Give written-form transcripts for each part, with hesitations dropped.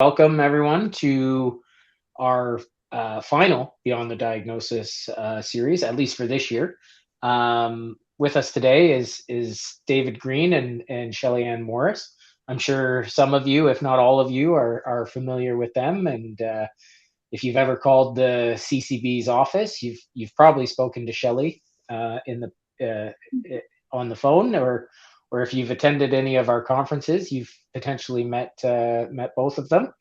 Welcome everyone to our final Beyond the Diagnosis series, at least for this year. With us today is David Greene and Shelley Ann Morris. I'm sure some of you, if not all of you, are familiar with them. And if you've ever called the CCB's office, you've probably spoken to Shelley in the on the phone, or if you've attended any of our conferences, you've potentially met both of them.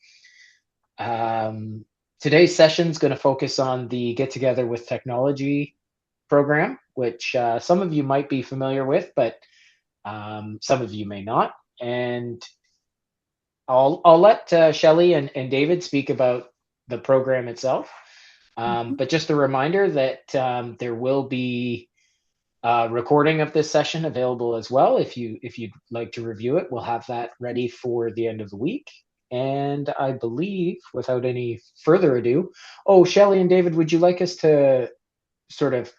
Today's session is going to focus on the Get Together with Technology program, which some of you might be familiar with, but some of you may not. And I'll let Shelley and David speak about the program itself. But just a reminder that there will be a recording of this session available as well. If you'd like to review it, we'll have that ready for the end of the week. And I believe, without any further ado, Shelley and David, would you like us to sort of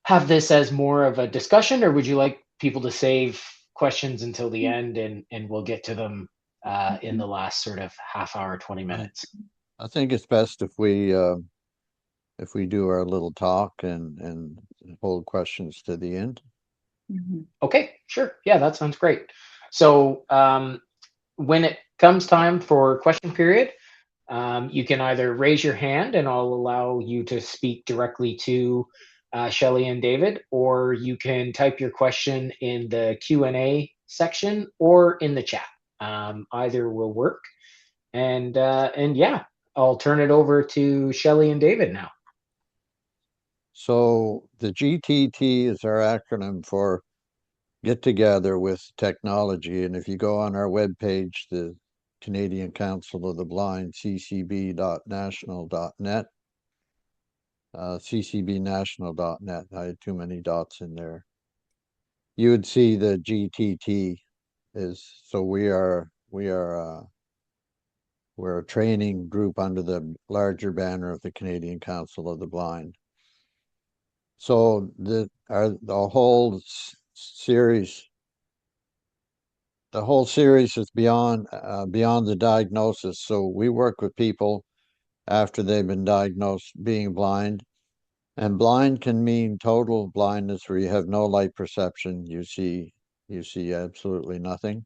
have this as more of a discussion, or would you like people to save questions until the end and we'll get to them in the last sort of half hour, 20 minutes? I think it's best if we do our little talk and hold questions to the end. Okay, sure. Yeah, that sounds great. So when it comes time for question period, you can either raise your hand and I'll allow you to speak directly to Shelley and David, or you can type your question in the Q&A section or in the chat. Either will work. And yeah, I'll turn it over to Shelley and David now. So the GTT is our acronym for Get Together with Technology. And if you go on our webpage, the Canadian Council of the Blind, ccb.national.net, ccbnational.net, I had too many dots in there. You would see the GTT is, so we're a training group under the larger banner of the Canadian Council of the Blind. So the whole series is beyond the diagnosis. So we work with people after they've been diagnosed being blind, and blind can mean total blindness where you have no light perception. You see absolutely nothing,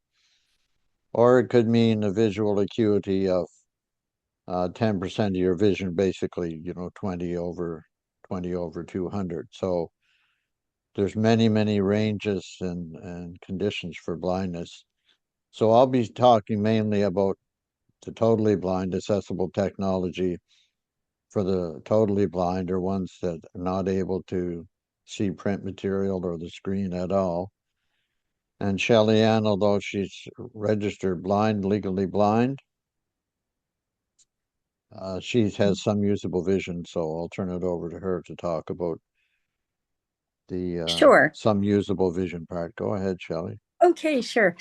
or it could mean a visual acuity of 10% of your vision, basically, 20 over 200. So there's many ranges and conditions for blindness. So I'll be talking mainly about the totally blind, accessible technology for the totally blind, or ones that are not able to see print material or the screen at all. And Shelley Ann, although she's registered blind, legally blind, she has some usable vision, so I'll turn it over to her to talk about the Sure. some usable vision part. Go ahead, Shelley. Okay, sure.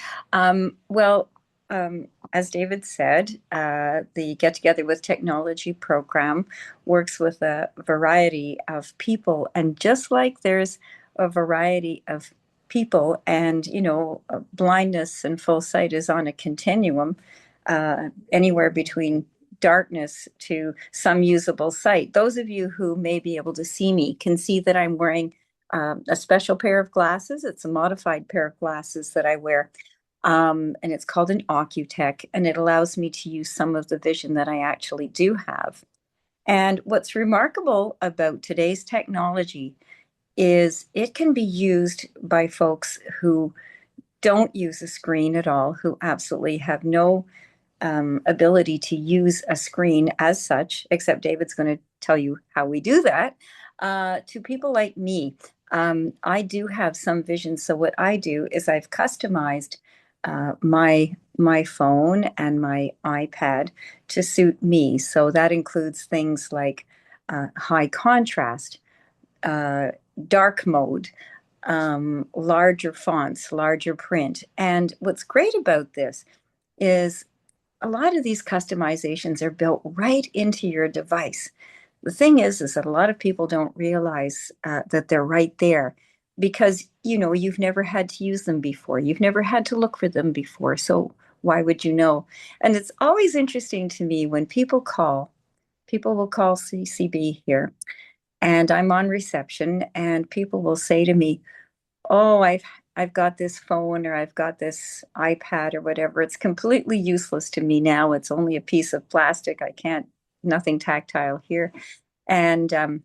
Well, as David said, the Get Together with Technology program works with a variety of people. And just like there's a variety of people, and, blindness and full sight is on a continuum, anywhere between darkness to some usable sight. Those of you who may be able to see me can see that I'm wearing a special pair of glasses. It's a modified pair of glasses that I wear. And it's called an Ocutech, and it allows me to use some of the vision that I actually do have. And what's remarkable about today's technology is it can be used by folks who don't use a screen at all, who absolutely have no ability to use a screen as such, except David's going to tell you how we do that, to people like me. I do have some vision. So what I do is I've customized my phone and my iPad to suit me. So that includes things like high contrast, dark mode, larger fonts, larger print. And what's great about this is a lot of these customizations are built right into your device. The thing is that a lot of people don't realize that they're right there because, you've never had to use them before. You've never had to look for them before. So why would you know? And it's always interesting to me when people will call CCB here, and I'm on reception, and people will say to me, "Oh, I've got this phone or I've got this iPad or whatever. It's completely useless to me now. It's only a piece of plastic. I can't, nothing tactile here." And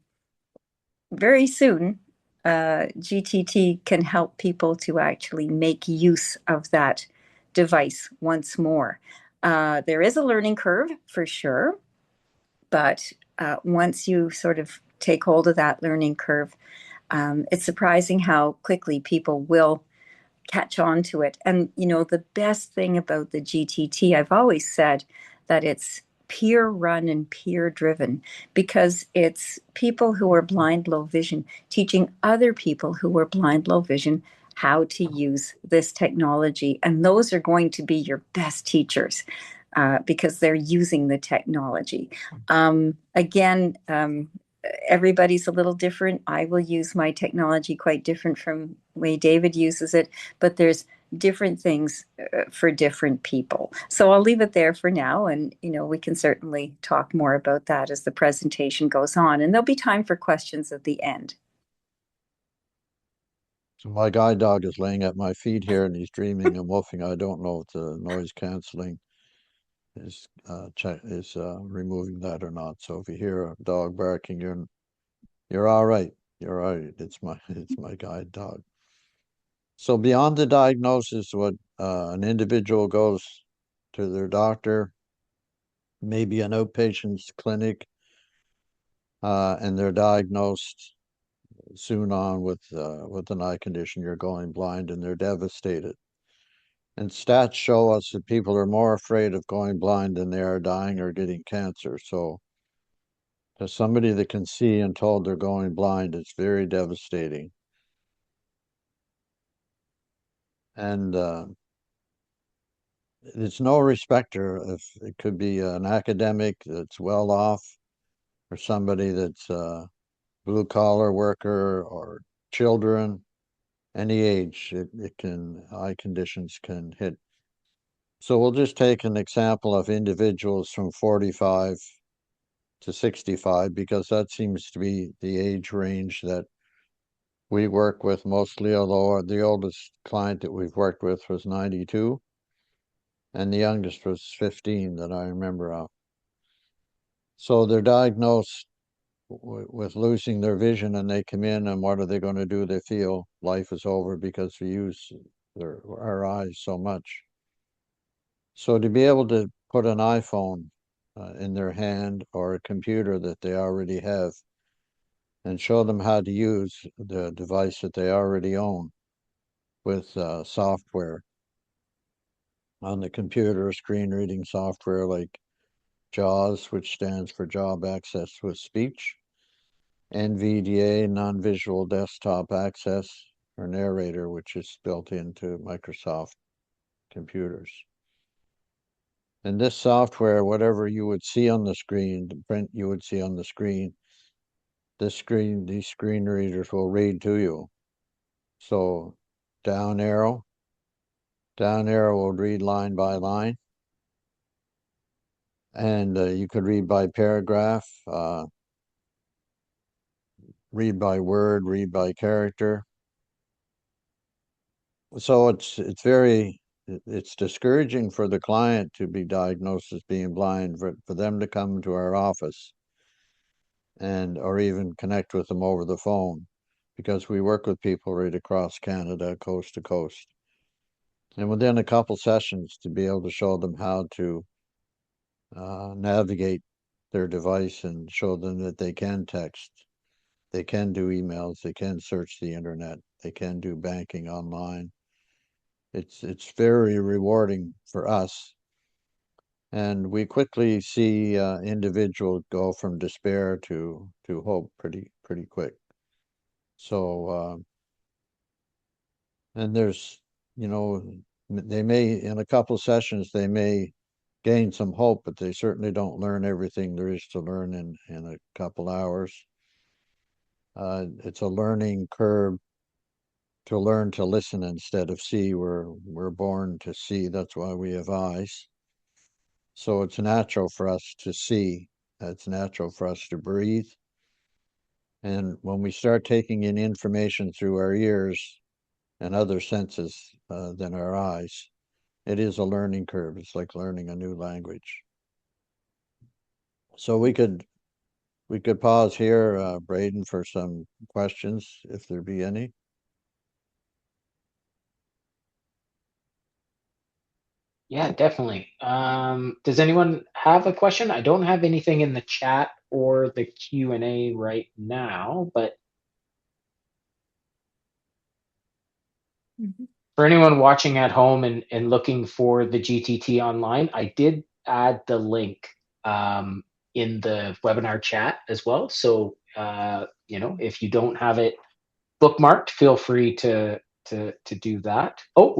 very soon, GTT can help people to actually make use of that device once more. There is a learning curve for sure, but once you sort of take hold of that learning curve, it's surprising how quickly people will catch on to it. And, you know, the best thing about the GTT, I've always said that it's peer run and peer driven because it's people who are blind, low vision teaching other people who are blind, low vision how to use this technology. And those are going to be your best teachers because they're using the technology. Again, everybody's a little different. I will use my technology quite different from the way David uses it, but there's different things for different people. So I'll leave it there for now, and you know we can certainly talk more about that as the presentation goes on, and there'll be time for questions at the end. So my guide dog is laying at my feet here and he's dreaming and woofing. I don't know if the noise canceling is removing that or not. So if you hear a dog barking, you're all right. You're all right. It's my guide dog. So beyond the diagnosis, what an individual goes to their doctor, maybe an outpatient's clinic, and they're diagnosed soon on with an eye condition. You're going blind, and they're devastated. And stats show us that people are more afraid of going blind than they are dying or getting cancer. So to somebody that can see and told they're going blind, it's very devastating. And it's no respecter if it could be an academic that's well off or somebody that's a blue collar worker or children, any age, eye conditions can hit. So we'll just take an example of individuals from 45 to 65 because that seems to be the age range that we work with mostly, although the oldest client that we've worked with was 92 and the youngest was 15 that I remember of. So they're diagnosed with losing their vision and they come in and what are they going to do? They feel life is over because we use our eyes so much. So to be able to put an iPhone in their hand or a computer that they already have and show them how to use the device that they already own with software on the computer, screen reading software like JAWS, which stands for Job Access with Speech, NVDA, Non-Visual Desktop Access, or Narrator, which is built into Microsoft computers. And this software, whatever you would see on the screen, the print you would see on the screen, these screen readers will read to you. So down arrow will read line by line. And you could read by paragraph, read by word, read by character. So it's discouraging for the client to be diagnosed as being blind, for them to come to our office or even connect with them over the phone, because we work with people right across Canada, coast to coast. And within a couple sessions to be able to show them how to navigate their device and show them that they can text, they can do emails, they can search the internet, they can do banking online. It's very rewarding for us. And we quickly see individuals go from despair to hope pretty quick. So and there's, you know, they may, in a couple of sessions, they may gain some hope, but they certainly don't learn everything there is to learn in a couple hours. It's a learning curve to learn to listen instead of see. We're born to see. That's why we have eyes. So it's natural for us to see. It's natural for us to breathe. And when we start taking in information through our ears and other senses than our eyes, it is a learning curve. It's like learning a new language. So we could pause here, Braden, for some questions, if there be any. Yeah, definitely. Does anyone have a question? I don't have anything in the chat or the Q&A right now, but for anyone watching at home and looking for the GTT online, I did add the link in the webinar chat as well. So, if you don't have it bookmarked, feel free to do that. Oh,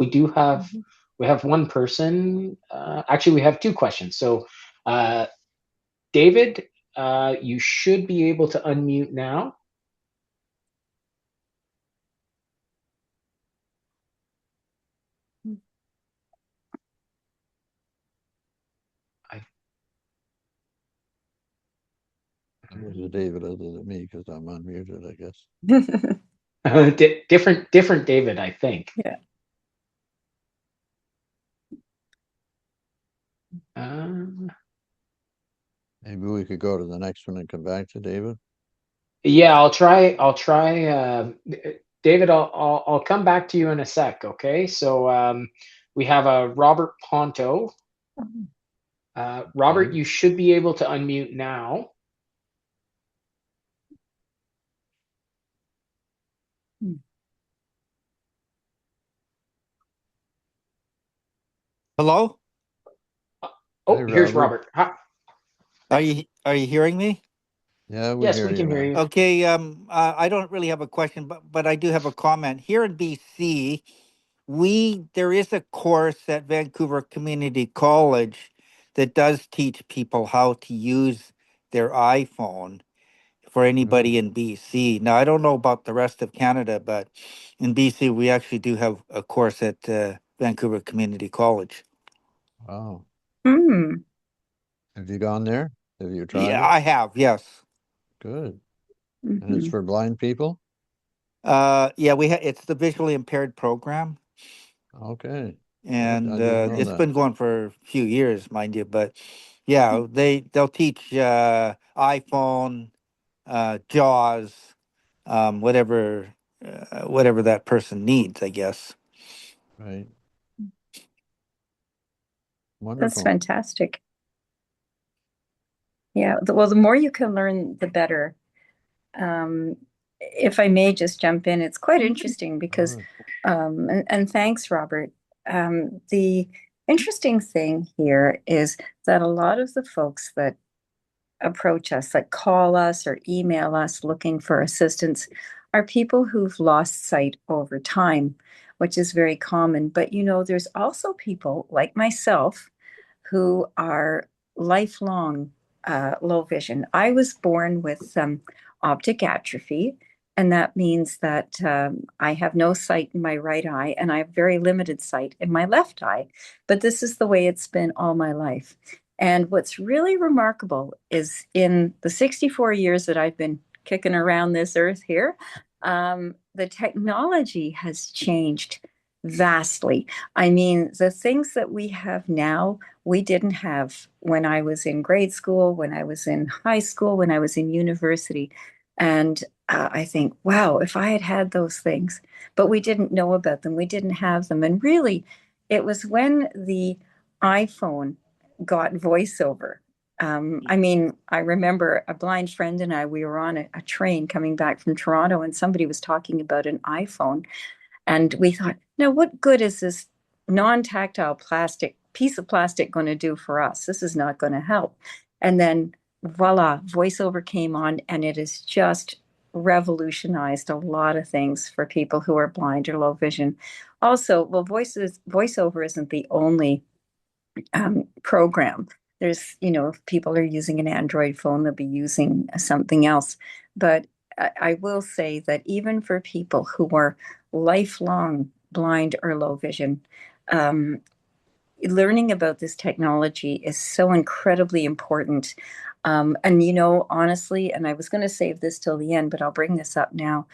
we have one person. Actually, we have two questions. So, David, you should be able to unmute now. I There's a David other than me because I'm unmuted, I guess. different David, I think. Yeah. Maybe we could go to the next one and come back to David. Yeah, I'll try. David, I'll come back to you in a sec. Okay. So we have a Robert Ponto. Robert, Okay. you should be able to unmute now. Hello? Oh, Hi, here's Robert. Robert. Hi. Are you hearing me? Yeah, we Yes, hear we you can hear now. you. Okay, I don't really have a question, but I do have a comment. Here in BC, there is a course at Vancouver Community College that does teach people how to use their iPhone for Good. anybody in BC. Now, I don't know about the rest of Canada, but in BC, we actually do have a course at Vancouver Community College. Wow. Mm. Have you gone there? Have you tried Yeah, it? I have, yes. Good. And it's Hmm. for blind people? Yeah, it's the visually impaired program. Okay. I And didn't know it's that. been going for a few years, mind you. But yeah, they'll teach iPhone, JAWS, whatever that person needs, I guess. Right. That's Wonderful. fantastic. Yeah. Well, the more you can learn, the better. If I may just jump in, it's quite interesting because, Good. and thanks, Robert. The interesting thing here is that a lot of the folks that approach us, that call us or email us looking for assistance, are people who've lost sight over time, which is very common. But there's also people like myself who are lifelong low vision. I was born with optic atrophy, and that means that I have no sight in my right eye and I have very limited sight in my left eye. But this is the way it's been all my life. And what's really remarkable is in the 64 years that I've been kicking around this earth here, the technology has changed vastly. I mean, the things that we have now, we didn't have when I was in grade school, when I was in high school, when I was in university. And I think, wow, if I had had those things, but we didn't know about them, we didn't have them. And really, it was when the iPhone got voiceover. I mean, I remember a blind friend and we were on a train coming back from Toronto, and somebody was talking about an iPhone. And we thought, now, what good is this non-tactile plastic piece of plastic going to do for us? This is not going to help. And then voila, voiceover came on, and it has just revolutionized a lot of things for people who are blind or low vision. Also, well, voiceover isn't the only program. There's, if people are using an Android phone, they'll be using something else. But I will say that even for people who are lifelong blind or low vision. Learning about this technology is so incredibly important. And, honestly, and I was going to save this till the end, but I'll bring this up now.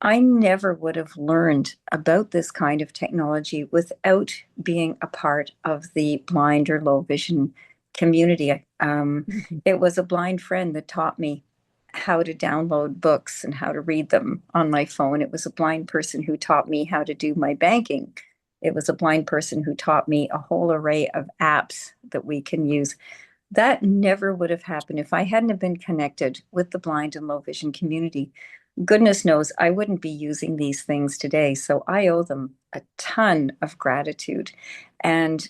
I never would have learned about this kind of technology without being a part of the blind or low vision community. It was a blind friend that taught me how to download books and how to read them on my phone. It was a blind person who taught me how to do my banking. It was a blind person who taught me a whole array of apps that we can use. That never would have happened if I hadn't have been connected with the blind and low vision community. Goodness knows I wouldn't be using these things today. So I owe them a ton of gratitude. And,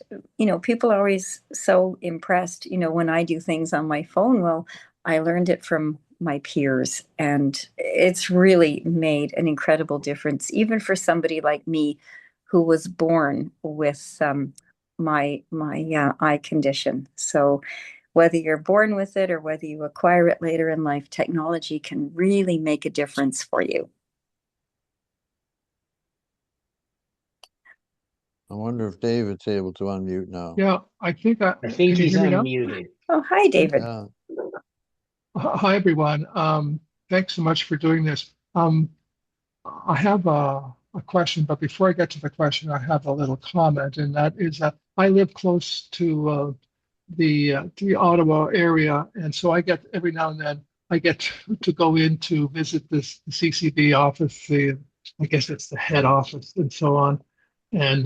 people are always so impressed, when I do things on my phone. Well, I learned it from my peers, and it's really made an incredible difference, even for somebody like me who was born with my eye condition. So whether you're born with it or whether you acquire it later in life, technology can really make a difference for you. I wonder if David's able to unmute now. Yeah, I think I can think you he's hear me now? unmuted. Oh, hi, David. Yeah. Hi, everyone. Thanks so much for doing this. I have a question, but before I get to the question, I have a little comment, and that is that I live close to the Ottawa area, and so I get every now and then I get to go in to visit the CCB office, I guess it's the head office, and so on, and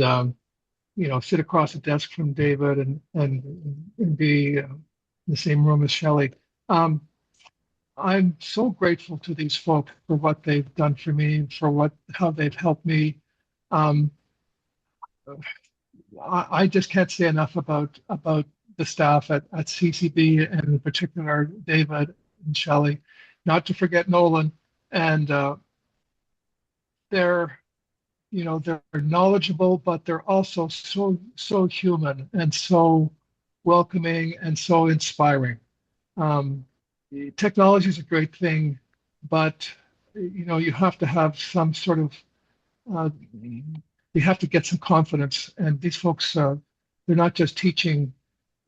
sit across the desk from David and be in the same room as Shelley. I'm so grateful to these folks for what they've done for me, for how they've helped me. Um, I just can't say enough about the staff at CCB, and in particular David and Shelley, not to forget Nolan. And they're they're knowledgeable, but they're also so human and so welcoming and so inspiring. Um, Technology is a great thing, but you have to have some sort of you have to get some confidence. And these folks, they're not just teaching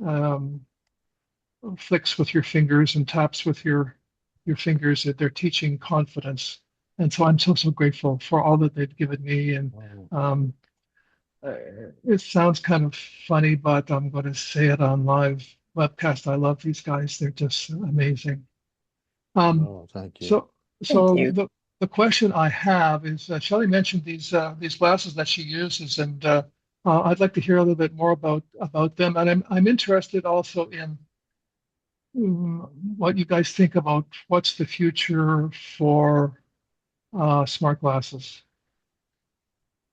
um, flicks with your fingers and taps with your fingers. That they're teaching confidence. And so I'm so grateful for all that they've given me. And um, uh, it sounds kind of funny, but I'm going to say it on live webcast. I love these guys. They're just amazing. Thank you. So, Thank so you. the question I have is, Shelley mentioned these glasses that she uses, and I'd like to hear a little bit more about them. And I'm interested also in what you guys think about what's the future for smart glasses.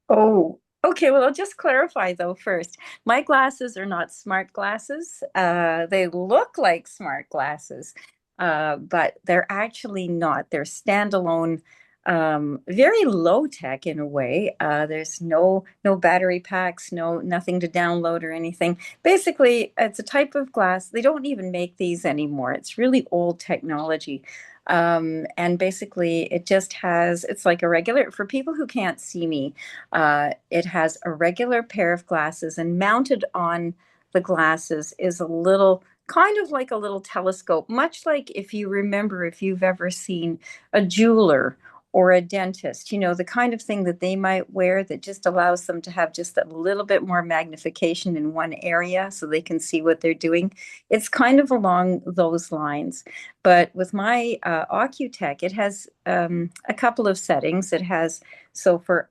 Oh, okay. Well, I'll just clarify though first. My glasses are not smart glasses. They look like smart glasses, but they're actually not. They're standalone, very low tech in a way. There's no battery packs, nothing to download or anything. Basically, it's a type of glass. They don't even make these anymore. It's really old technology. And basically, it's like a regular, for people who can't see me, it has a regular pair of glasses, and mounted on the glasses is a little, kind of like a little telescope, much like if you remember, if you've ever seen a jeweler or a dentist, the kind of thing that they might wear that just allows them to have just a little bit more magnification in one area so they can see what they're doing. It's kind of along those lines. But with my OcuTech, it has a couple of settings. It has, so for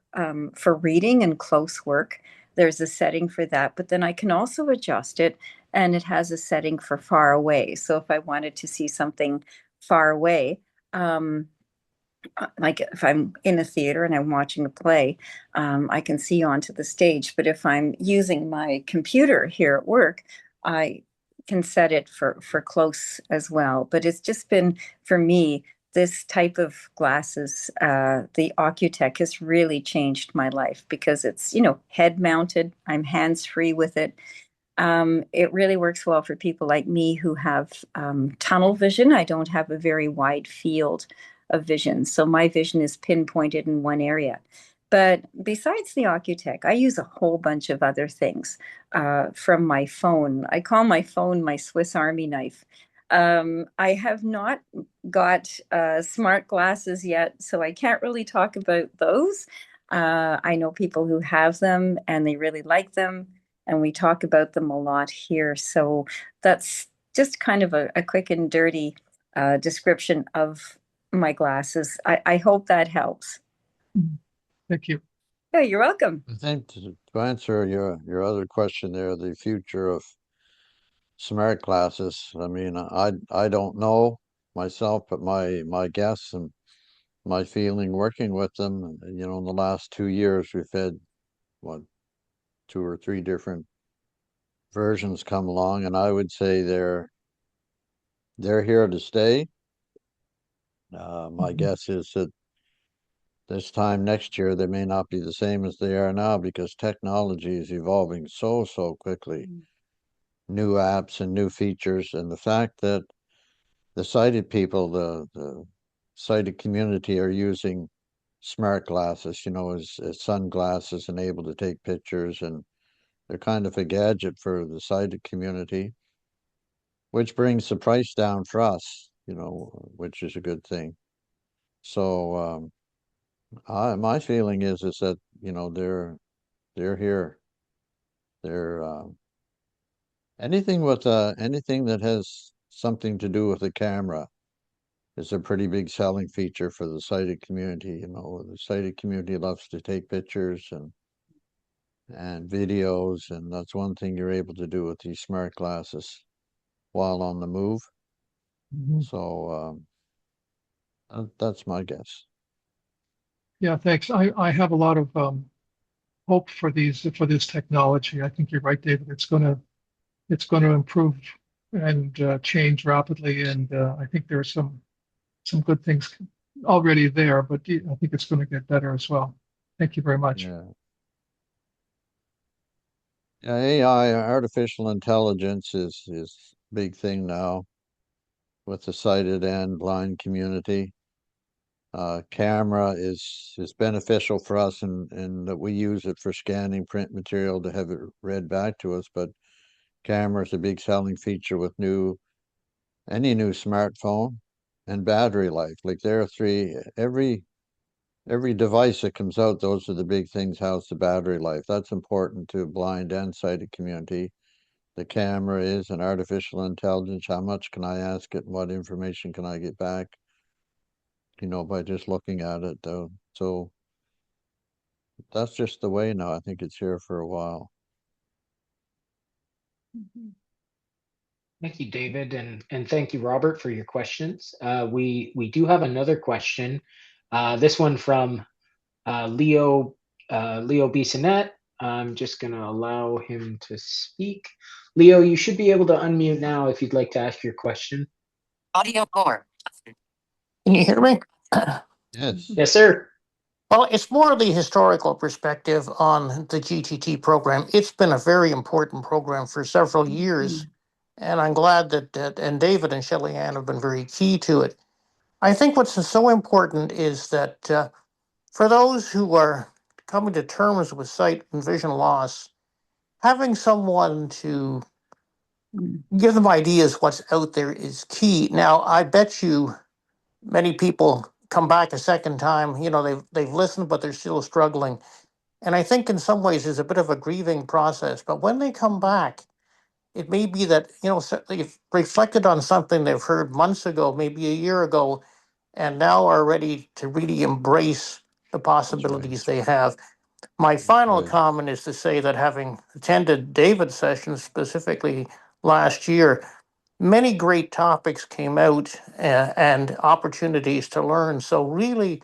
reading and close work, there's a setting for that. But then I can also adjust it, and it has a setting for far away. So if I wanted to see something far away, like if I'm in a theater and I'm watching a play, I can see onto the stage. But if I'm using my computer here at work, I can set it for close as well. But it's just been, for me, this type of glasses, the OcuTech has really changed my life because it's, head mounted. I'm hands free with it. It really works well for people like me who have tunnel vision. I don't have a very wide field of vision, so my vision is pinpointed in one area. But besides the Occutech, I use a whole bunch of other things from my phone. I call my phone my Swiss Army knife. I have not got smart glasses yet, so I can't really talk about those. I know people who have them and they really like them, and we talk about them a lot here. So that's just kind of a quick and dirty description of my glasses. I hope that helps. Thank you. Yeah, you're welcome. I think to answer your other question there, the future of smart glasses. I mean, I don't know myself, but my guess and my feeling working with them, in the last 2 years, we've had what, two or three different versions come along, and I would say they're here to stay. My guess is that this time next year they may not be the same as they are now because technology is evolving so quickly. New apps and new features, and the fact that the sighted people, the sighted community are using smart glasses, as sunglasses and able to take pictures, and they're kind of a gadget for the sighted community, which brings the price down for us, which is a good thing. So my feeling is that they're here. They're anything that has something to do with the camera is a pretty big selling feature for the sighted community. The sighted community loves to take pictures and videos, and that's one thing you're able to do with these smart glasses while on the move. So that's my guess. Yeah, thanks. I have a lot of hope for this technology. I think you're right, David. It's going to improve and change rapidly, and I think there are some good things already there, but I think it's going to get better as well. Thank you very much. Yeah. Yeah, AI, artificial intelligence is a big thing now with the sighted and blind community. Camera is beneficial for us in that we use it for scanning print material to have it read back to us, but camera is a big selling feature with any new smartphone, and battery life. Like there are every device that comes out, those are the big things. How's the battery life? That's important to blind and sighted community. The camera is an artificial intelligence. How much can I ask it? What information can I get back? By just looking at it, though. So that's just the way now. I think it's here for a while. Thank you, David, and thank you, Robert, for your questions. We do have another question. This one from Leo Bissonette. I'm just going to allow him to speak. Leo, you should be able to unmute now if you'd like to ask your question. Audio core. Can you hear me? Yes. Yes, sir. Well, it's more the historical perspective on the GTT program. It's been a very important program for several years, and I'm glad that and David and Shelley Ann have been very key to it. I think what's so important is that for those who are coming to terms with sight and vision loss, having someone to give them ideas what's out there is key. Now, I bet you many people come back a second time. They've listened, but they're still struggling. And I think in some ways it's a bit of a grieving process. But when they come back, it may be that they've reflected on something they've heard months ago, maybe a year ago, and now are ready to really embrace the possibilities they have. My final comment is to say that having attended David's sessions specifically last year, many great topics came out and opportunities to learn. So really,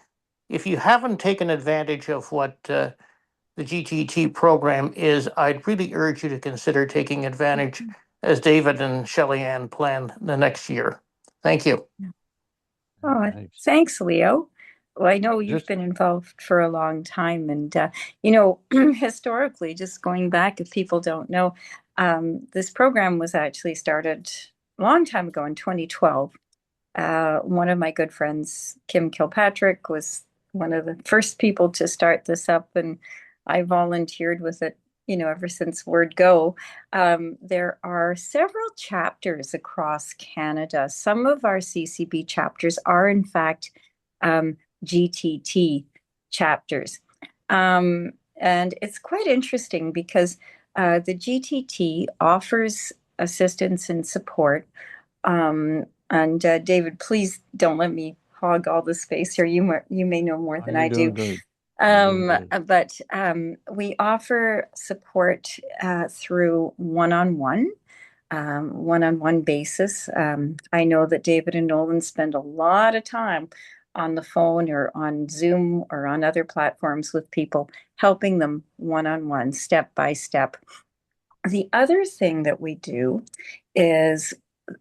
if you haven't taken advantage of what the GTT program is, I'd really urge you to consider taking advantage as David and Shelley Ann plan the next year. Thank you. Oh, thanks, Leo. Well, I know you've been involved for a long time, and historically, just going back, if people don't know, this program was actually started a long time ago in 2012. One of my good friends, Kim Kilpatrick, was one of the first people to start this up, and I volunteered with it, ever since word go. There are several chapters across Canada. Some of our CCB chapters are, in fact, GTT chapters. And it's quite interesting because the GTT offers assistance and support. And David, please don't let me hog all the space here. You may know more than You're I do. doing great. You're doing great. But we offer support through one-on-one basis. I know that David and Nolan spend a lot of time on the phone or on Zoom or on other platforms with people, helping them one-on-one, step by step. The other thing that we do is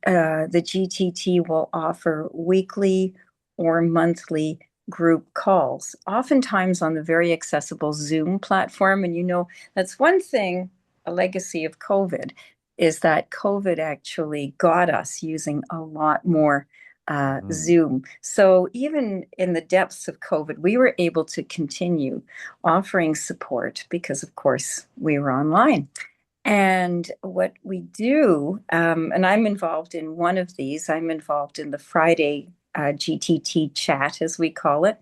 the GTT will offer weekly or monthly group calls, oftentimes on the very accessible Zoom platform. And that's one thing, a legacy of COVID, is that COVID actually got us using a lot more Zoom. So even in the depths of COVID, we were able to continue offering support because, of course, we were online. And what we do, and I'm involved in one of these, I'm involved in the Friday GTT chat, as we call it.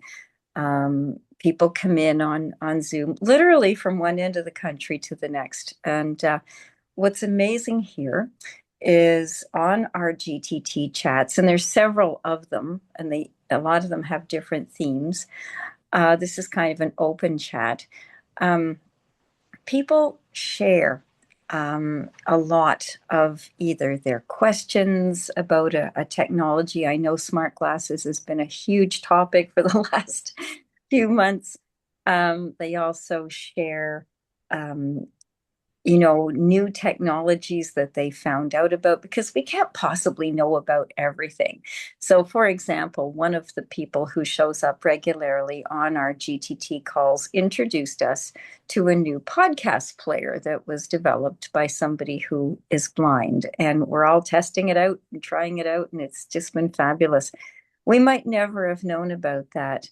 People come in on Zoom, literally from one end of the country to the next. And what's amazing here is on our GTT chats, and there's several of them, and a lot of them have different themes. This is kind of an open chat. People share a lot of either their questions about a technology. I know smart glasses has been a huge topic for the last few months. They also share new technologies that they found out about, because we can't possibly know about everything. So, for example, one of the people who shows up regularly on our GTT calls introduced us to a new podcast player that was developed by somebody who is blind. And we're all testing it out and trying it out, and it's just been fabulous. We might never have known about that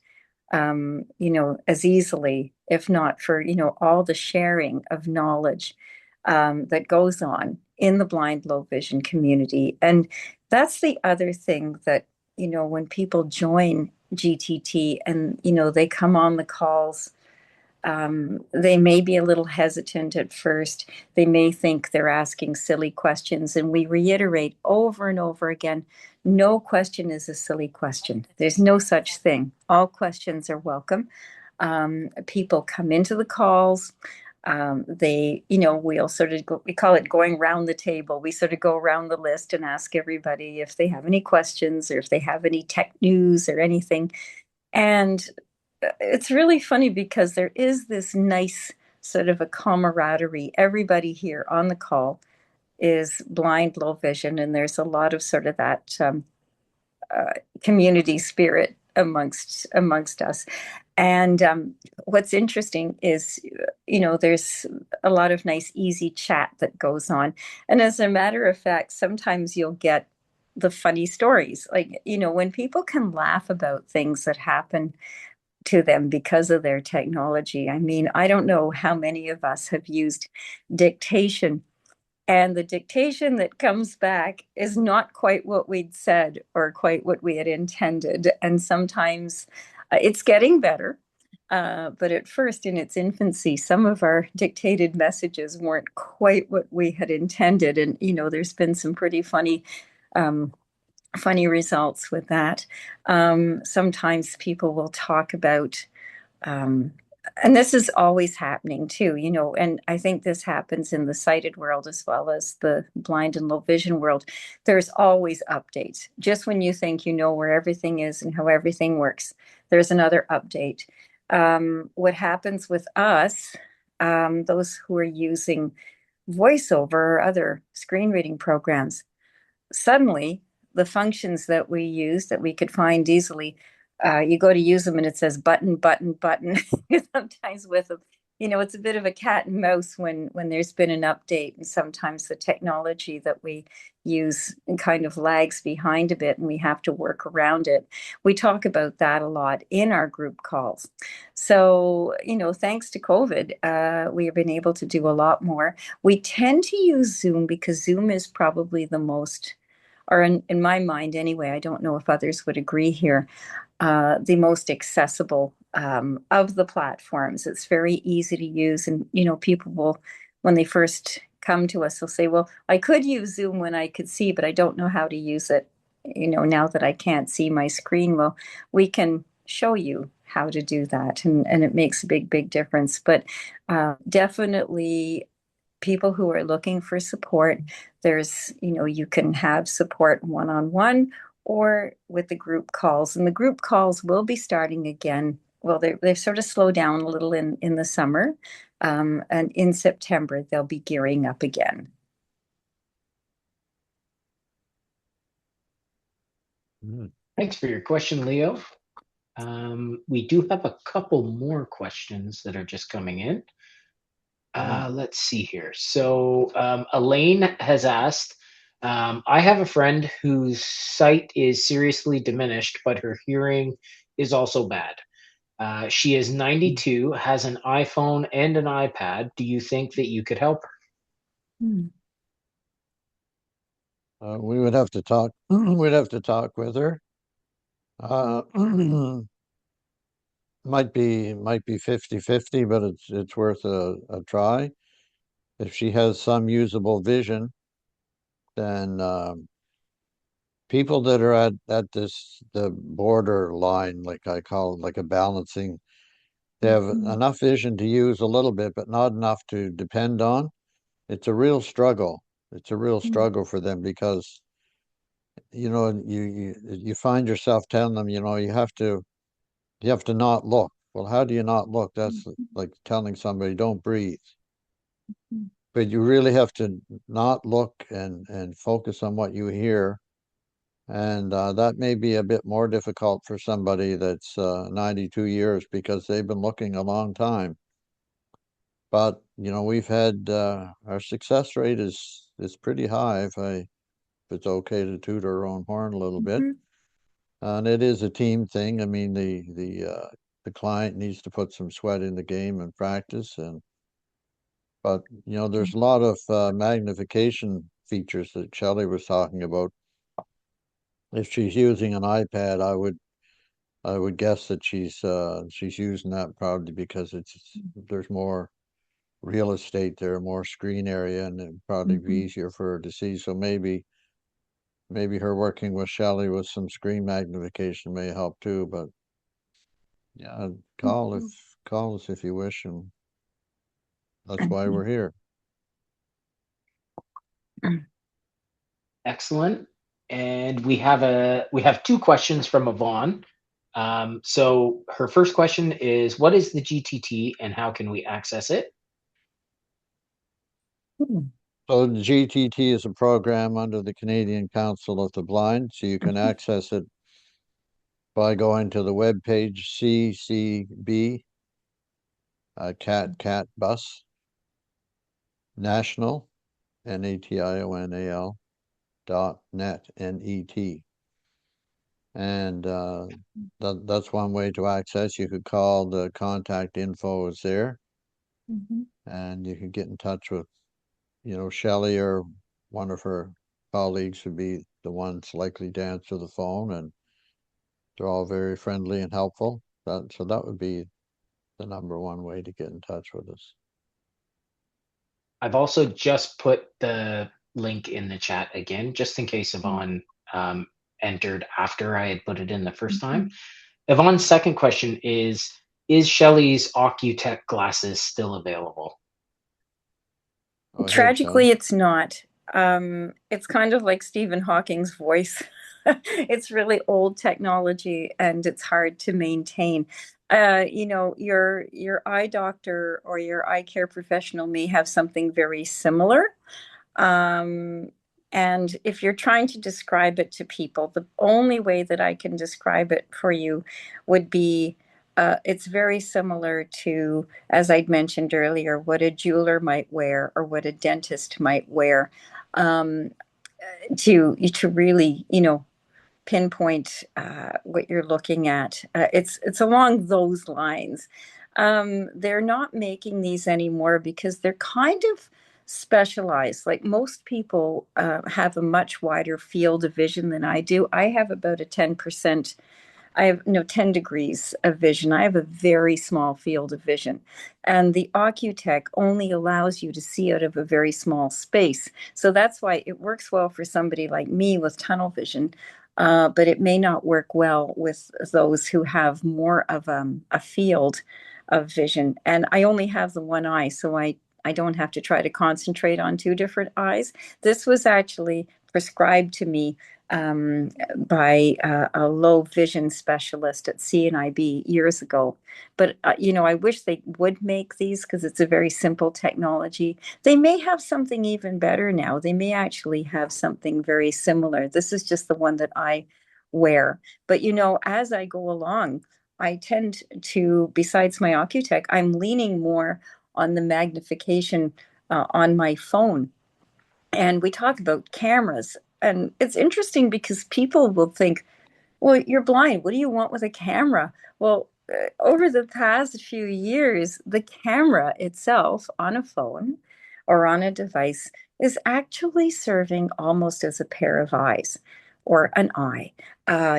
as easily, if not for, all the sharing of knowledge that goes on in the blind, low vision community. And that's the other thing that, when people join GTT and, they come on the calls, they may be a little hesitant at first. They may think they're asking silly questions. And we reiterate over and over again, no question is a silly question. There's no such thing. All questions are welcome. People come into the calls. We'll sort of we call it going around the table. We sort of go around the list and ask everybody if they have any questions or if they have any tech news or anything. And it's really funny because there is this nice sort of a camaraderie. Everybody here on the call is blind, low vision, and there's a lot of sort of that community spirit amongst us. And what's interesting is, there's a lot of nice, easy chat that goes on. And as a matter of fact, sometimes you'll get the funny stories. Like, when people can laugh about things that happen to them because of their technology. I mean, I don't know how many of us have used dictation, and the dictation that comes back is not quite what we'd said or quite what we had intended. And sometimes it's getting better. But at first, in its infancy, some of our dictated messages weren't quite what we had intended. And, there's been some pretty funny results with that. Sometimes people will talk about, and this is always happening too, and I think this happens in the sighted world as well as the blind and low vision world. There's always updates. Just when you think you know where everything is and how everything works, there's another update. What happens with us, those who are using VoiceOver or other screen reading programs, suddenly the functions that we use that we could find easily, you go to use them and it says button, button, button, sometimes with them. it's a bit of a cat and mouse when there's been an update, and sometimes the technology that we use kind of lags behind a bit and we have to work around it. We talk about that a lot in our group calls. So, thanks to COVID, we have been able to do a lot more. We tend to use Zoom because Zoom is probably the most, or in my mind anyway, I don't know if others would agree here, the most accessible of the platforms. It's very easy to use, and people will, when they first come to us, they'll say, "Well, I could use Zoom when I could see, but I don't know how to use it. Now that I can't see my screen." Well, we can show you how to do that, and it makes a big difference. But definitely people who are looking for support, there's, you can have support one-on-one or with the group calls. And the group calls will be starting again. Well, they've sort of slowed down a little in the summer. And in September, they'll be gearing up again. Thanks for your question, Leo. We do have a couple more questions that are just coming in. Let's see here. So Elaine has asked, I have a friend whose sight is seriously diminished, but her hearing is also bad. She is 92, has an iPhone and an iPad. Do you think that you could help her? We would have to talk. We'd have to talk with her. Might be 50-50, but it's worth a try. If she has some usable vision, then people that are at the border line, like I call it, like a balancing, they have enough vision to use a little bit, but not enough to depend on. It's a real struggle. It's a real struggle for them because you find yourself telling them, you have to not look. Well, how do you not look? That's like telling somebody don't breathe. But you really have to not look and focus on what you hear. And that may be a bit more difficult for somebody that's 92 years because they've been looking a long time. But we've had our success rate is pretty high. If it's okay to toot our own horn a little bit, and it is a team thing. I mean, the client needs to put some sweat in the game and practice, but there's a lot of magnification features that Shelley was talking about. If she's using an iPad, I would guess that she's using that probably because there's more real estate there, more screen area, and it'd probably be easier for her to see. So maybe her working with Shelley with some screen magnification may help too. But yeah, call us if you wish, and that's why we're here. Excellent. And we have two questions from Yvonne. So her first question is, what is the GTT and how can we access it? So the GTT is a program under the Canadian Council of the Blind, so you can access it by going to the webpage CCB cat bus national NATIONAL .net NET. And that's one way to access. You could call the contact info is there, and you can get in touch with Shelley or one of her colleagues would be the ones likely to answer the phone, and they're all very friendly and helpful. So that would be the number one way to get in touch with us. I've also just put the link in the chat again, just in case Yvonne entered after I had put it in the first time. Yvonne's second question is Shelley's Ocutech glasses still available? Tragically, it's not. It's kind of like Stephen Hawking's voice. It's really old technology and it's hard to maintain. Your eye doctor or your eye care professional may have something very similar. And if you're trying to describe it to people, the only way that I can describe it for you would be it's very similar to, as I'd mentioned earlier, what a jeweler might wear or what a dentist might wear, um, to really, pinpoint what you're looking at. It's along those lines. They're not making these anymore because they're kind of specialized. Like most people have a much wider field of vision than I do. I have about a 10%. I have 10 degrees of vision. I have a very small field of vision. And the Occutech only allows you to see out of a very small space. So that's why it works well for somebody like me with tunnel vision, but it may not work well with those who have more of a field of vision. And I only have the one eye, so I don't have to try to concentrate on two different eyes. This was actually prescribed to me by a low vision specialist at CNIB years ago. But, I wish they would make these because it's a very simple technology. They may have something even better now. They may actually have something very similar. This is just the one that I wear. But, as I go along, I tend to, besides my Occutech, I'm leaning more on the magnification on my phone. And we talk about cameras. And it's interesting because people will think, well, you're blind. What do you want with a camera? Well, over the past few years, the camera itself on a phone or on a device is actually serving almost as a pair of eyes or an eye.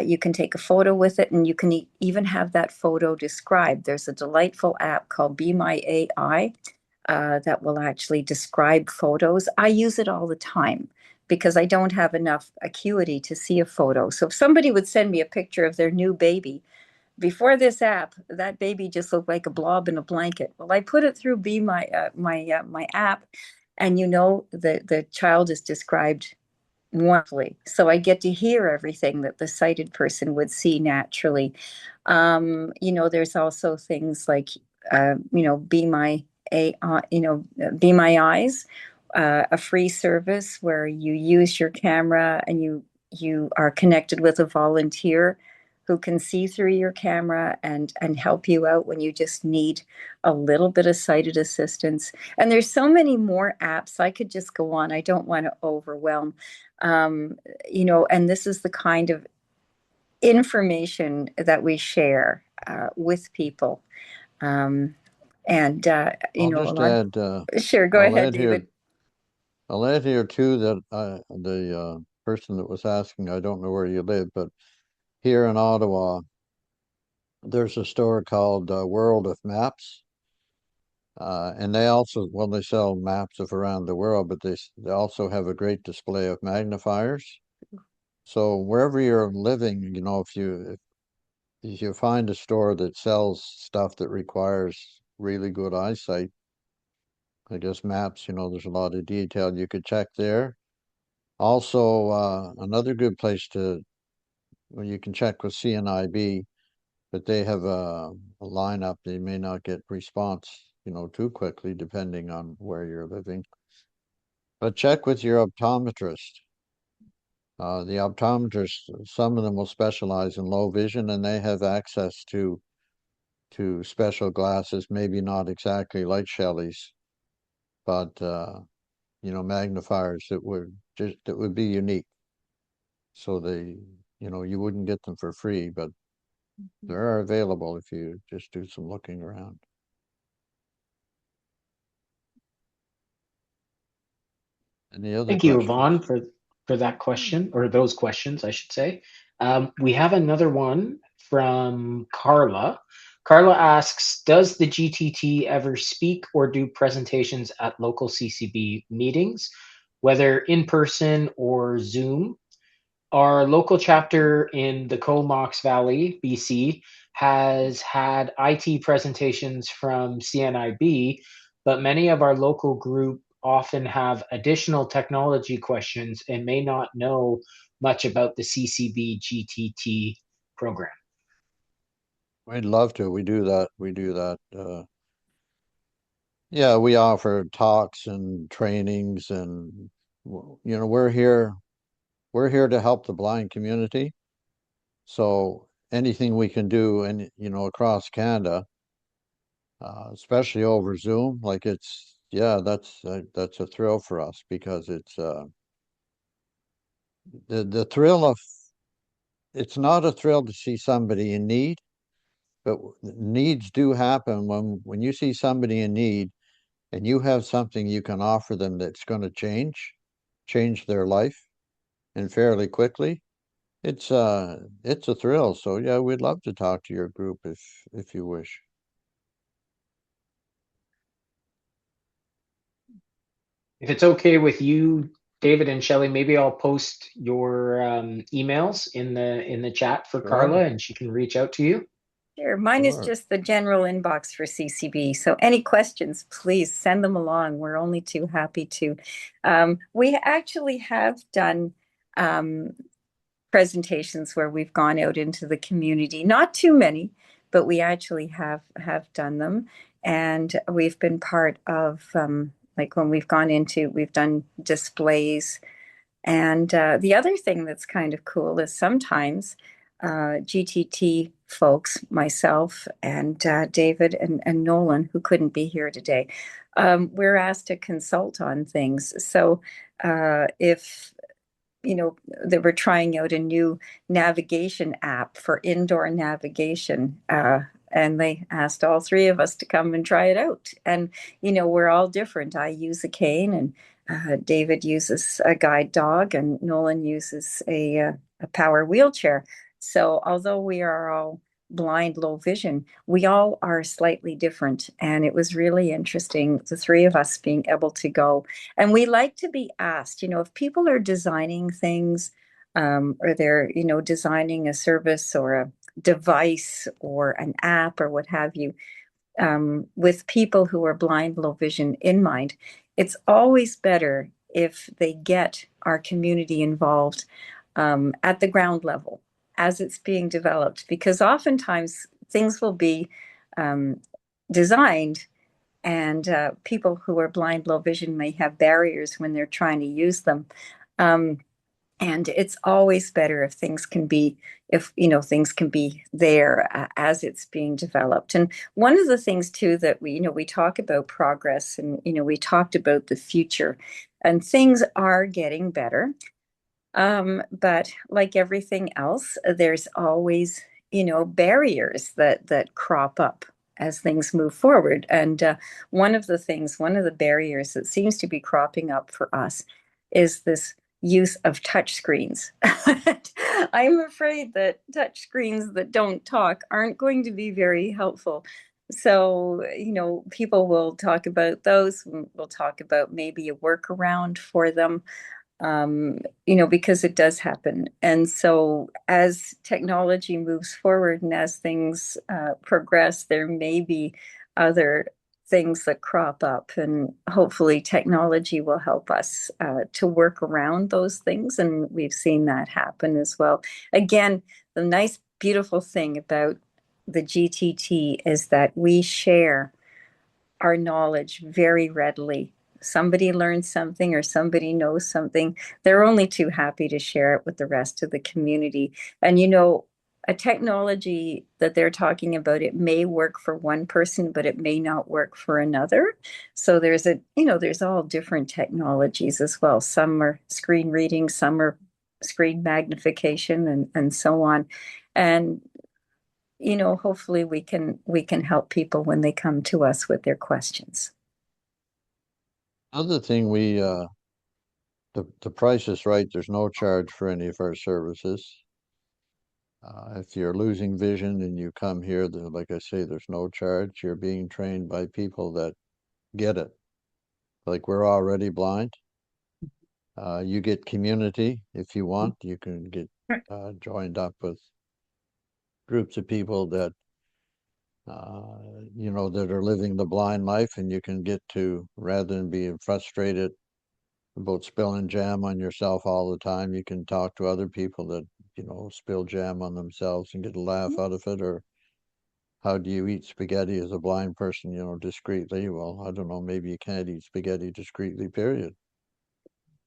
You can take a photo with it and you can even have that photo described. There's a delightful app called Be My AI that will actually describe photos. I use it all the time because I don't have enough acuity to see a photo. So if somebody would send me a picture of their new baby, before this app, that baby just looked like a blob in a blanket. Well, I put it through Be My my app, and the child is described wonderfully. So I get to hear everything that the sighted person would see naturally. There's also things like, Be My Be My Eyes, a free service where you use your camera and you are connected with a volunteer who can see through your camera and help you out when you just need a little bit of sighted assistance. And there's so many more apps. I could just go on. I don't want to overwhelm. um, and this is the kind of information that we share with people. Um, and I'll a just lot. add, Sure, go I'll ahead, add here, David. I'll add here too that the person that was asking, I don't know where you live, but here in Ottawa, there's a store called World of Maps. And they also, well, they sell maps of around the world, but they also have a great display of magnifiers. So wherever you're living, if you find a store that sells stuff that requires really good eyesight, I guess maps, there's a lot of detail you could check there. Also, another good place well, you can check with CNIB, but they have a lineup. They may not get response, too quickly, depending on where you're living. But check with your optometrist. The optometrists, some of them will specialize in low vision, and they have access to special glasses, maybe not exactly like Shelley's, but magnifiers that would be unique. So you wouldn't get them for free, but they are available if you just do some looking around. Any other Thank you, questions? Yvonne, for that question, or those questions, I should say. We have another one from Carla. Carla asks, does the GTT ever speak or do presentations at local CCB meetings, whether in person or Zoom? Our local chapter in the Comox Valley, BC, has had IT presentations from CNIB, but many of our local group often have additional technology questions and may not know much about the CCB GTT program. We'd love to. We do that. We do that. Yeah, we offer talks and trainings, and we're here. We're here to help the blind community. So anything we can do, and across Canada, especially over Zoom, like that's a thrill for us, because it's the thrill of it's not a thrill to see somebody in need, but needs do happen when you see somebody in need and you have something you can offer them that's going to change their life, and fairly quickly. It's a thrill. So yeah, we'd love to talk to your group if you wish. If it's okay with you, David and Shelley, maybe I'll post your emails in the chat for Sure. Carla, and she can reach out to you. Sure. Mine is Sure. just the general inbox for CCB. So any questions, please send them along. We're only too happy to. We actually have done presentations where we've gone out into the community. Not too many, but we actually have done them, and we've been part of like when we've gone into, we've done displays. And the other thing that's kind of cool is sometimes GTT folks, myself and David and Nolan, who couldn't be here today, we're asked to consult on things. So if they were trying out a new navigation app for indoor navigation. And they asked all three of us to come and try it out. And, we're all different. I use a cane, and David uses a guide dog, and Nolan uses a power wheelchair. So although we are all blind, low vision, we all are slightly different. And it was really interesting, the three of us being able to go. And we like to be asked, if people are designing things, or they're, designing a service or a device or an app or what have you, with people who are blind, low vision in mind, it's always better if they get our community involved at the ground level as it's being developed, because oftentimes things will be um, designed, and people who are blind, low vision may have barriers when they're trying to use them. Um, and it's always better if things can be, things can be there as it's being developed. And one of the things too that we talk about progress, and we talked about the future, and things are getting better. But like everything else, there's always, barriers that crop up as things move forward. And one of the barriers that seems to be cropping up for us is this use of touch screens. I'm afraid that touch screens that don't talk aren't going to be very helpful. So, people will talk about those. We'll talk about maybe a workaround for them, because it does happen. And so, as technology moves forward and as things progress, there may be other things that crop up, and hopefully, technology will help us to work around those things. And we've seen that happen as well. Again, the nice, beautiful thing about the GTT is that we share our knowledge very readily. Somebody learns something or somebody knows something, they're only too happy to share it with the rest of the community. And a technology that they're talking about, it may work for one person, but it may not work for another. So there's all different technologies as well. Some are screen reading, some are screen magnification, and so on. And hopefully we can help people when they come to us with their questions. Other thing, the price is right. There's no charge for any of our services. If you're losing vision and you come here, like I say, there's no charge. You're being trained by people that get it. Like, we're already blind. You get community if you want. You can get joined up with groups of people that that are living the blind life, and you can get to, rather than being frustrated about spilling jam on yourself all the time, you can talk to other people that spill jam on themselves and get a laugh out of it. Or, how do you eat spaghetti as a blind person, discreetly? Well, I don't know, maybe you can't eat spaghetti discreetly, period.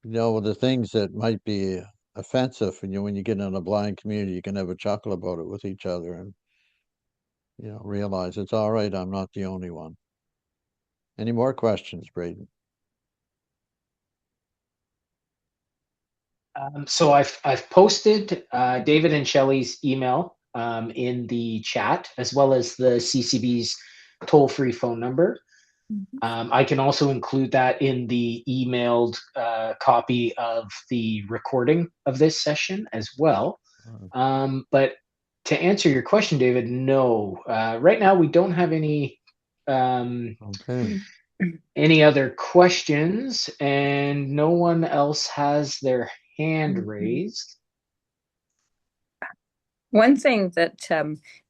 The things that might be offensive. And when you get in a blind community, you can have a chuckle about it with each other and realize it's all right. I'm not the only one. Any more questions, Braden? So I've posted David and Shelley's email in the chat, as well as the CCB's toll-free phone number. I can also include that in the emailed copy of the recording of this session as well. But to answer your question, David, no. Right now, we don't have any Okay. any other questions, and no one else has their hand raised. One thing that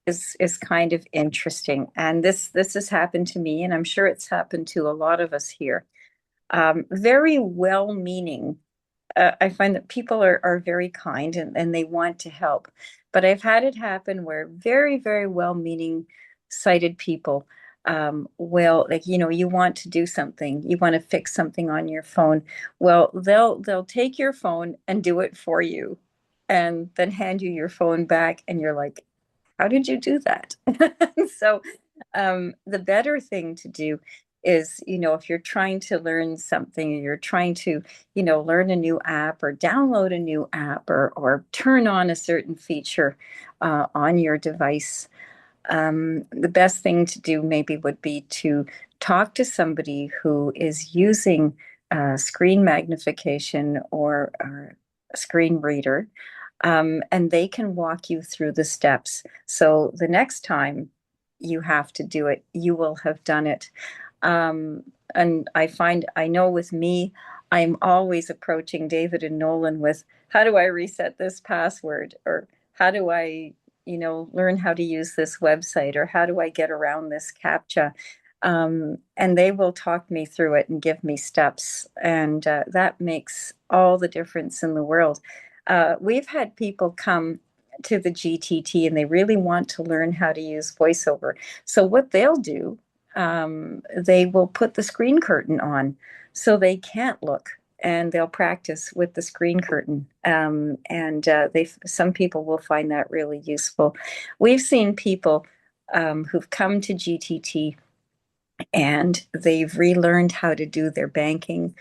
is kind of interesting, and this has happened to me, and I'm sure it's happened to a lot of us here. Very well-meaning. I find that people are very kind and they want to help, but I've had it happen where very, very well-meaning sighted people will, like, you want to do something, you want to fix something on your phone. Well, they'll take your phone and do it for you, and then hand you your phone back, and you're like, how did you do that? So the better thing to do is, if you're trying to learn something, or you're trying to, learn a new app or download a new app, or turn on a certain feature on your device, the best thing to do maybe would be to talk to somebody who is using screen magnification or a screen reader, and they can walk you through the steps. So the next time you have to do it, you will have done it. And I know with me, I'm always approaching David and Nolan with, how do I reset this password? Or how do I, learn how to use this website? Or how do I get around this CAPTCHA? And they will talk me through it and give me steps. And that makes all the difference in the world. We've had people come to the GTT and they really want to learn how to use VoiceOver. So what they'll do, they will put the screen curtain on so they can't look, and they'll practice with the screen curtain. And some people will find that really useful. We've seen people who've come to GTT and they've relearned how to do their banking.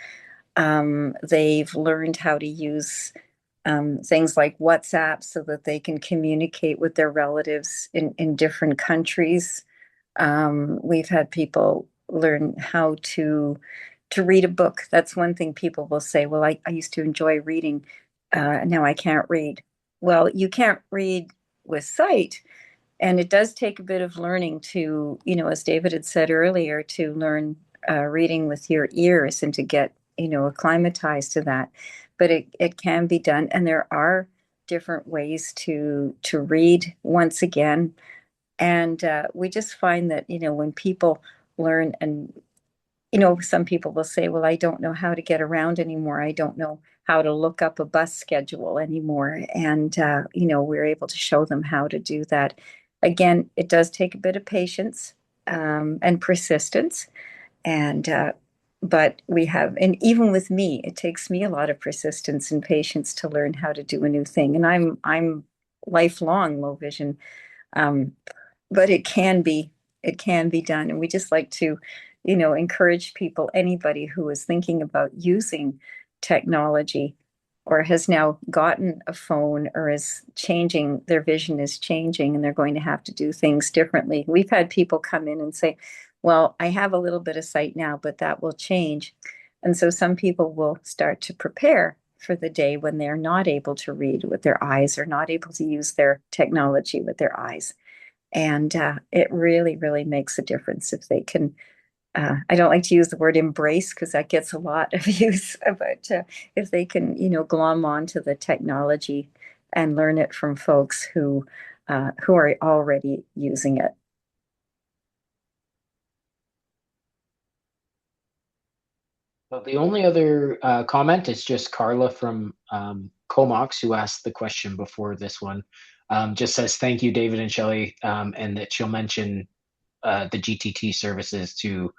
They've learned how to use things like WhatsApp so that they can communicate with their relatives in different countries. We've had people learn how to read a book. That's one thing people will say. Well, I used to enjoy reading. Now I can't read. Well, you can't read with sight. And it does take a bit of learning to, as David had said earlier, to learn reading with your ears and to get, acclimatized to that. But it can be done. And there are different ways to read once again. And we just find that, when people learn, and, some people will say, well, I don't know how to get around anymore. I don't know how to look up a bus schedule anymore. And, we're able to show them how to do that. Again, it does take a bit of patience and persistence. And, but we have, and even with me, it takes me a lot of persistence and patience to learn how to do a new thing. And I'm lifelong low vision. Um, but it can be done, and we just like to encourage people, anybody who is thinking about using technology or has now gotten a phone or is changing, their vision is changing and they're going to have to do things differently. We've had people come in and say, well, I have a little bit of sight now, but that will change. And so some people will start to prepare for the day when they're not able to read with their eyes or not able to use their technology with their eyes. And it really, really makes a difference if they can. I don't like to use the word embrace because that gets a lot of use, but if they can, glom onto the technology and learn it from folks who are already using it. Well, the only other comment is just Carla from Comox, who asked the question before this one. Just says, thank you, David and Shelley, and that she'll mention the GTT services to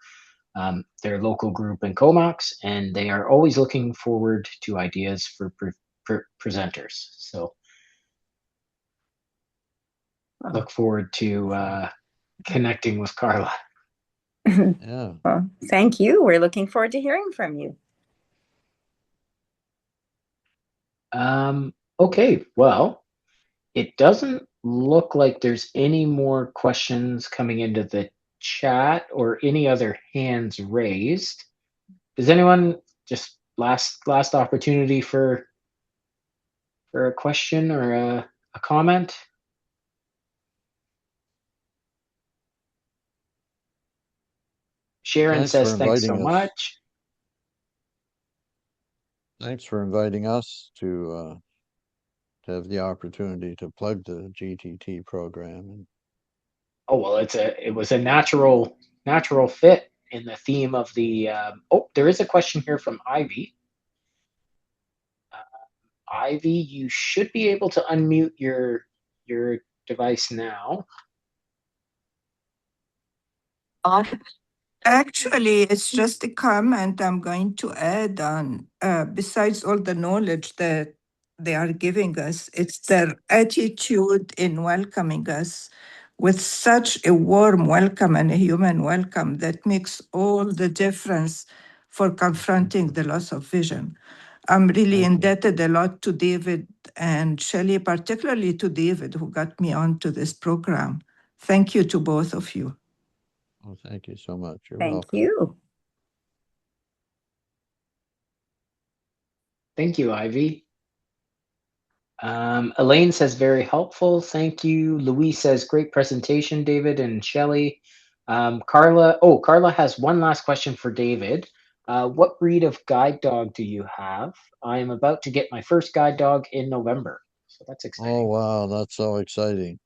their local group in Comox, and they are always looking forward to ideas for presenters. So look forward to connecting with Carla. Yeah. Well, thank you. We're looking forward to hearing from you. Okay, well, it doesn't look like there's any more questions coming into the chat or any other hands raised. Does anyone, just last opportunity for a question or a comment? Sharon Thanks for says thanks so inviting us. much. Thanks for inviting us to have the opportunity to plug the GTT program. Oh well, it was a natural fit in the theme of the. Oh, there is a question here from Ivy. Ivy, you should be able to unmute your device now. Actually, it's just a comment I'm going to add on. Besides all the knowledge that they are giving us, it's their attitude in welcoming us with such a warm welcome and a human welcome that makes all the difference for confronting the loss of vision. I'm really indebted a lot to David and Shelley, particularly to David, who got me onto this program. Thank you to both of you. Well, thank you so much. You're Thank welcome. you. Thank you, Ivy. Elaine says very helpful. Thank you. Louise says great presentation, David and Shelley. Carla has one last question for David. What breed of guide dog do you have? I am about to get my first guide dog in November. So that's exciting. Oh, wow. That's so exciting.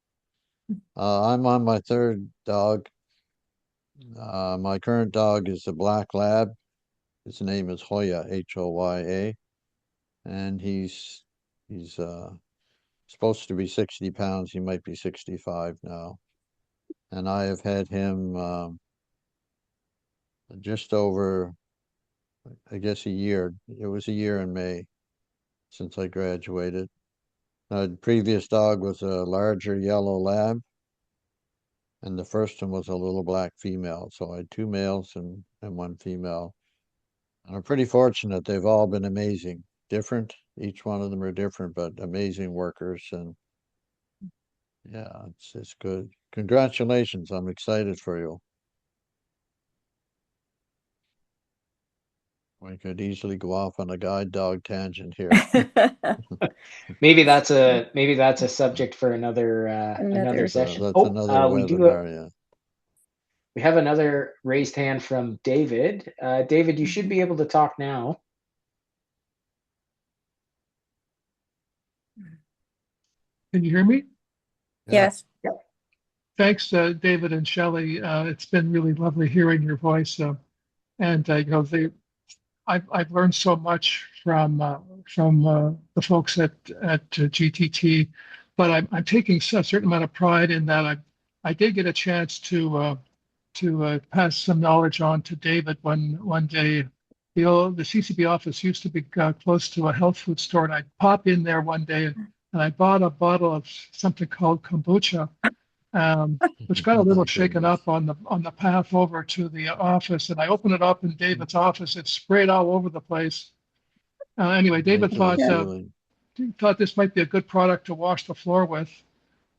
I'm on my third dog. My current dog is a black lab. His name is Hoya, Hoya, and he's supposed to be 60 pounds. He might be 65 now. And I have had him just over, I guess, a year. It was a year in May since I graduated. The previous dog was a larger yellow lab, and the first one was a little black female. So I had two males and one female. And I'm pretty fortunate. They've all been amazing, different. Each one of them are different, but amazing workers. And yeah, it's good. Congratulations. I'm excited for you. We could easily go off on a guide dog tangent here. Maybe that's a subject for another Another- session. That's another webinar, yeah. We have another raised hand from David. David, you should be able to talk now. Can you hear me? Yes. Thanks, David and Shelley. It's been really lovely hearing your voice. And I've learned so much from the folks at GTT, but I'm taking a certain amount of pride in that I did get a chance to pass some knowledge on to David one day. The CCB office used to be close to a health food store, and I'd pop in there one day and I bought a bottle of something called kombucha, which got a little shaken up on the path over to the office. And I opened it up in David's office. It sprayed all over the place. Anyway, David thought this might be a good product to wash the floor with.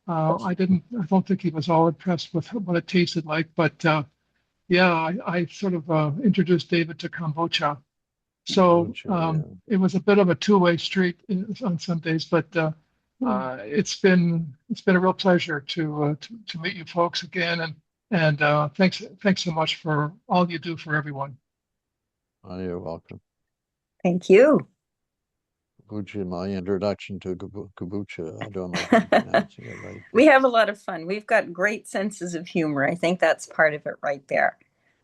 I don't think he was all impressed with what it tasted like, but yeah, I sort of introduced David to kombucha. So it was a bit of a two-way street on some days, but it's been a real pleasure to meet you folks again, and thanks so much for all you do for everyone. Oh, you're welcome. Thank you. Kombucha, my introduction to kombucha. I don't know if I'm pronouncing it right. We have a lot of fun. We've got great senses of humor. I think that's part of it right there.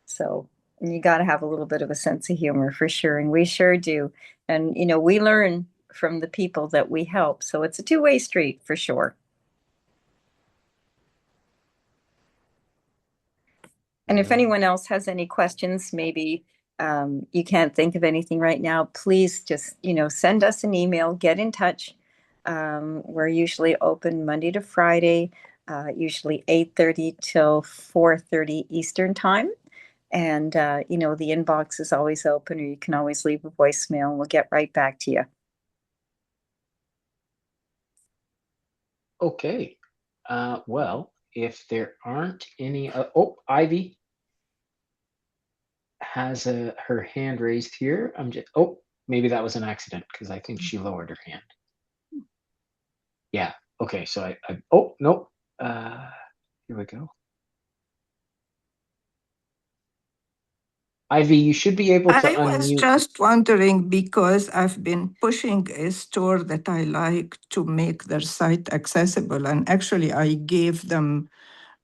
So you got to have a little bit of a sense of humor for sure. And we sure do. And, we learn from the people that we help. So it's a two-way street for sure. And if anyone else has any questions, maybe you can't think of anything right now, please just, send us an email, get in touch. We're usually open Monday to Friday, usually 8:30 till 4:30 Eastern time. And, the inbox is always open, or you can always leave a voicemail and we'll get right back to you. Okay. Well, if there aren't any, Ivy has her hand raised here. Maybe that was an accident because I think she lowered her hand. Yeah. Okay. So oh, nope. Here we go. Ivy, you should be able to I was unmute. just wondering, because I've been pushing a store that I like to make their site accessible, and actually I gave them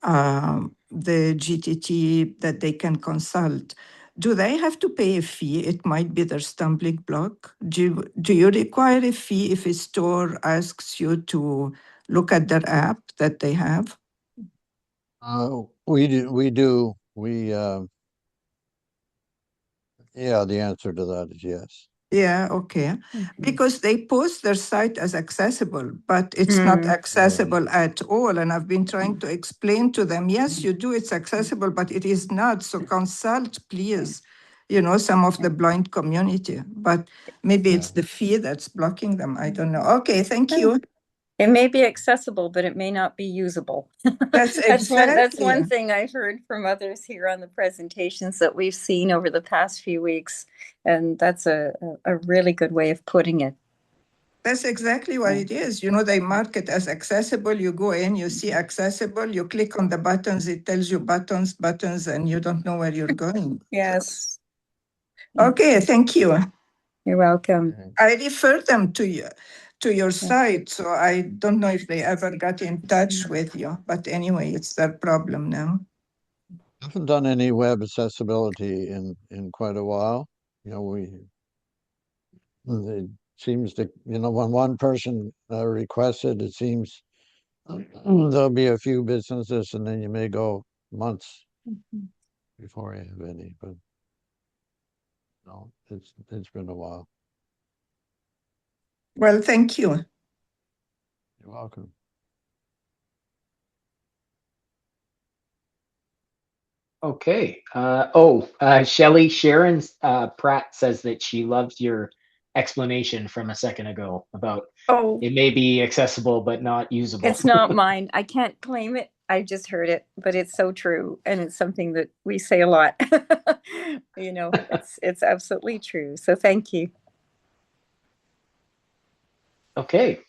the GTT that they can consult. Do they have to pay a fee? It might be their stumbling block. Do you require a fee if a store asks you to look at their app that they have? We do. Yeah, the answer to that is yes. Yeah, okay. Because they post their site as accessible, but it's not accessible at all. And I've been trying to explain to them, yes, you do, it's accessible, but it is not. So consult, please, some of the blind community. But maybe it's the fee that's blocking them. I don't know. Okay, thank you. It may be accessible, but it may not be usable. That's That's exactly. one thing I've heard from others here on the presentations that we've seen over the past few weeks. And that's a really good way of putting it. That's exactly what it is. They mark it as accessible. You go in, you see accessible, you click on the buttons, it tells you buttons, and you don't know where you're going. Yes. Okay, thank you. You're welcome. I refer them to your site, so I don't know if they ever got in touch with you. But anyway, it's their problem now. I haven't done any web accessibility in quite a while. It seems to, when one person requests it, it seems there'll be a few businesses, and then you may go months before you have any. But no, it's been a while. Well, thank you. You're welcome. Okay. Shelley, Sharon Pratt says that she loves your explanation from a second ago about it may be accessible but not usable. It's not mine. I can't claim it. I just heard it, but it's so true, and it's something that we say a lot. It's absolutely true. So thank you. Okay.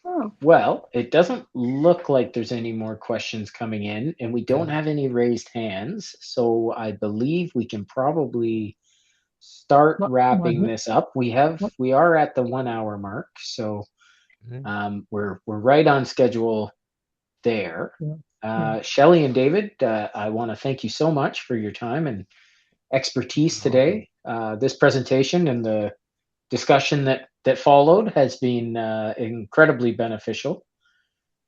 Well, it doesn't look like there's any more questions coming in, and we don't have any raised hands. So I believe we can probably start wrapping this up. We are at the 1 hour mark, so we're right on schedule there. Shelley and David, I want to thank you so much for your time and expertise today. This presentation and the discussion that followed has been incredibly beneficial.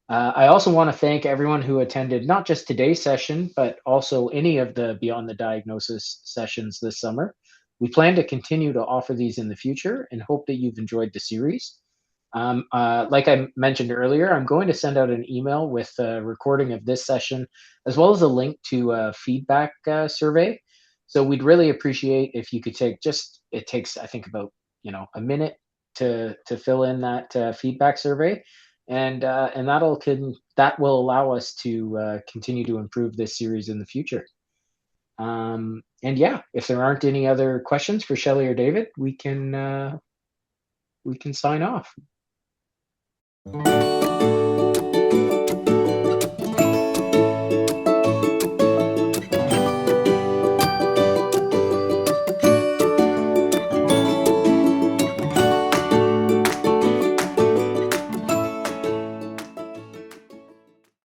I also want to thank everyone who attended not just today's session, but also any of the Beyond the Diagnosis sessions this summer. We plan to continue to offer these in the future and hope that you've enjoyed the series. Like I mentioned earlier, I'm going to send out an email with a recording of this session, as well as a link to a feedback survey. So we'd really appreciate if you could it takes, I think, about a minute to fill in that feedback survey, and that will allow us to continue to improve this series in the future. And yeah, if there aren't any other questions for Shelley or David, we can sign off.